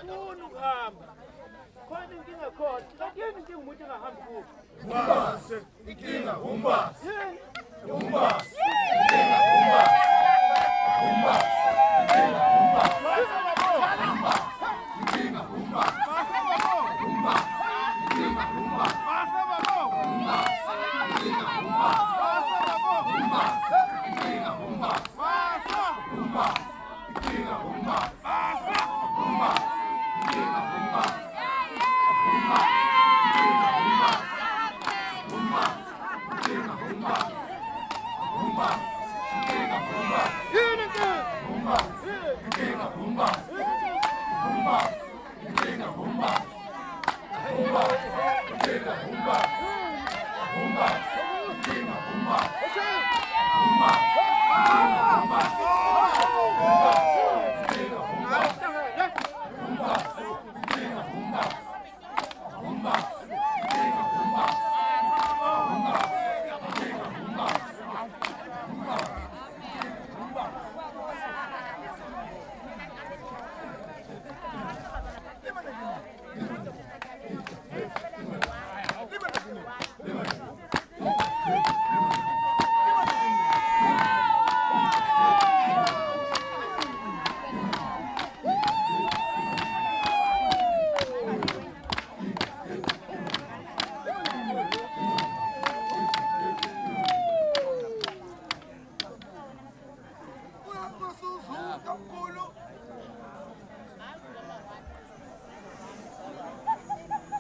Ngiyafuna ukuhamba. Khona inkinga khona. Lakini inkinga umuntu engahambi kuwo. Umbase, inkinga umbase. Umbase, inkinga umbase. Umbase, inkinga umbase. Inkinga umbase. Umbase, inkinga umbase.